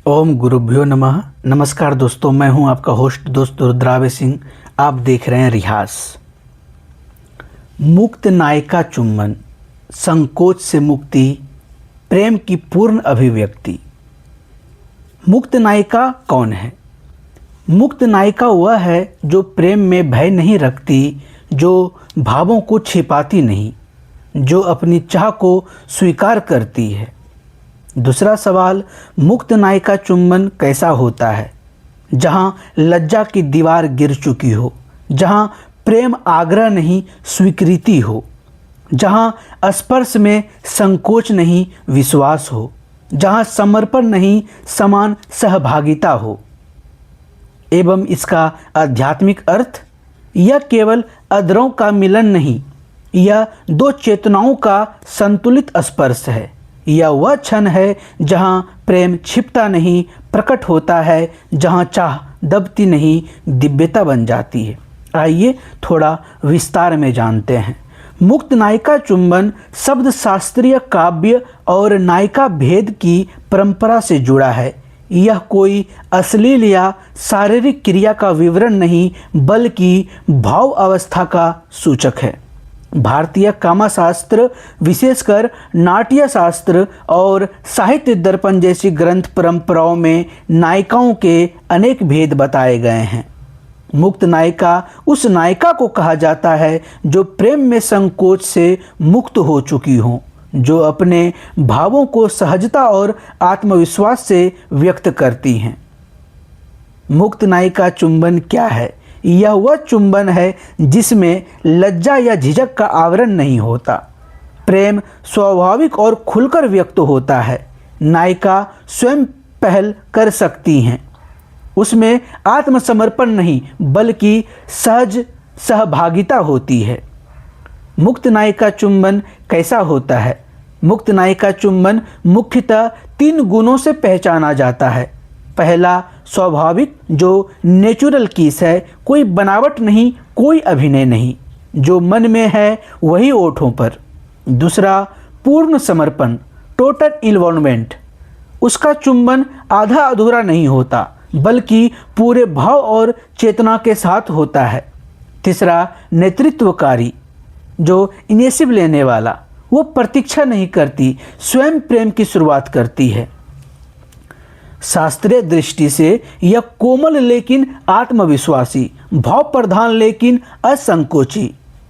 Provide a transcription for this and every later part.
ओम गुरुभ्यो नमः। नमस्कार दोस्तों, मैं हूं आपका होस्ट दोस्त रुद्रावे सिंह। आप देख रहे हैं रिहास। मुक्त नायिका चुंबन, संकोच से मुक्ति, प्रेम की पूर्ण अभिव्यक्ति। मुक्त नायिका कौन है? मुक्त नायिका वह है जो प्रेम में भय नहीं रखती, जो भावों को छिपाती नहीं, जो अपनी चाह को स्वीकार करती है। दूसरा सवाल, मुक्त नायिका चुंबन कैसा होता है? जहाँ लज्जा की दीवार गिर चुकी हो, जहाँ प्रेम आग्रह नहीं स्वीकृति हो, जहाँ स्पर्श में संकोच नहीं विश्वास हो, जहाँ समर्पण नहीं समान सहभागिता हो। एवं इसका आध्यात्मिक अर्थ, यह केवल अधरों का मिलन नहीं, यह दो चेतनाओं का संतुलित स्पर्श है। यह वह क्षण है जहाँ प्रेम छिपता नहीं, प्रकट होता है, जहाँ चाह दबती नहीं, दिव्यता बन जाती है। आइए थोड़ा विस्तार में जानते हैं। मुक्त नायिका चुंबन शब्द शास्त्रीय काव्य और नायिका भेद की परंपरा से जुड़ा है। यह कोई अश्लील या शारीरिक क्रिया का विवरण नहीं, बल्कि भाव अवस्था का सूचक है। भारतीय कामशास्त्र, विशेषकर नाट्य शास्त्र और साहित्य दर्पण जैसी ग्रंथ परंपराओं में नायिकाओं के अनेक भेद बताए गए हैं। मुक्त नायिका उस नायिका को कहा जाता है जो प्रेम में संकोच से मुक्त हो चुकी हो, जो अपने भावों को सहजता और आत्मविश्वास से व्यक्त करती हैं। मुक्त नायिका चुंबन क्या है? यह वह चुंबन है जिसमें लज्जा या झिझक का आवरण नहीं होता। प्रेम स्वाभाविक और खुलकर व्यक्त होता है। नायिका स्वयं पहल कर सकती हैं। उसमें आत्मसमर्पण नहीं, बल्कि सहज सहभागिता होती है। मुक्त नायिका चुंबन कैसा होता है? मुक्त नायिका चुंबन मुख्यतः 3 गुणों से पहचाना जाता है। पहला, स्वाभाविक, जो नेचुरल किस है, कोई बनावट नहीं, कोई अभिनय नहीं, जो मन में है वही ओठों पर। दूसरा, पूर्ण समर्पण, टोटल इन्वॉल्वमेंट, उसका चुंबन आधा अधूरा नहीं होता, बल्कि पूरे भाव और चेतना के साथ होता है। तीसरा, नेतृत्वकारी, जो इनिशिएटिव लेने वाला, वो प्रतीक्षा नहीं करती, स्वयं प्रेम की शुरुआत करती है। शास्त्रीय दृष्टि से यह कोमल लेकिन आत्मविश्वासी, भाव प्रधान लेकिन असंकोची,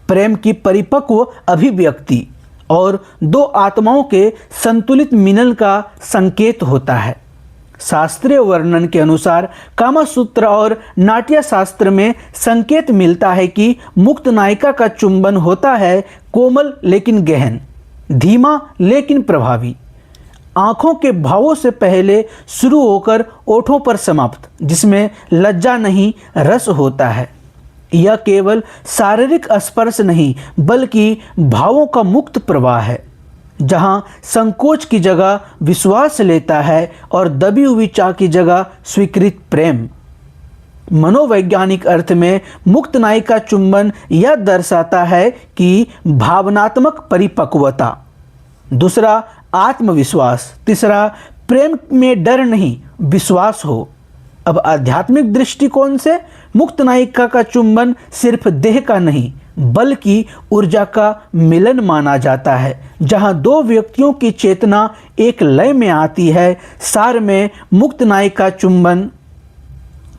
प्रेम की परिपक्व अभिव्यक्ति और दो आत्माओं के संतुलित मिलन का संकेत होता है। शास्त्रीय वर्णन के अनुसार कामसूत्र और नाट्य शास्त्र में संकेत मिलता है कि मुक्त नायिका का चुंबन होता है कोमल लेकिन गहन, धीमा लेकिन प्रभावी, आँखों के भावों से पहले शुरू होकर ओठों पर समाप्त, जिसमें लज्जा नहीं रस होता है। यह केवल शारीरिक स्पर्श नहीं, बल्कि भावों का मुक्त प्रवाह है, जहाँ संकोच की जगह विश्वास लेता है और दबी हुई चाह की जगह स्वीकृत प्रेम। मनोवैज्ञानिक अर्थ में मुक्त नायिका चुंबन यह दर्शाता है कि भावनात्मक परिपक्वता। दूसरा, आत्मविश्वास। तीसरा, प्रेम में डर नहीं विश्वास हो। अब आध्यात्मिक दृष्टिकोण से मुक्त नायिका का चुंबन सिर्फ देह का नहीं, बल्कि ऊर्जा का मिलन माना जाता है, जहां दो व्यक्तियों की चेतना एक लय में आती है। सार में मुक्त नायिका चुंबन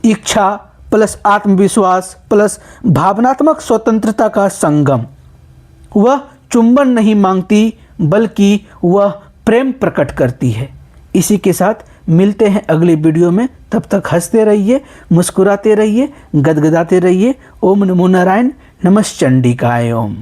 इच्छा प्लस आत्मविश्वास प्लस भावनात्मक स्वतंत्रता का संगम। वह चुंबन नहीं मांगती, बल्कि वह प्रेम प्रकट करती है। इसी के साथ मिलते हैं अगली वीडियो में। तब तक हंसते रहिए, मुस्कुराते रहिए, गदगदाते रहिए। ओम नमो नारायण, नमः चंडिकाय ओम।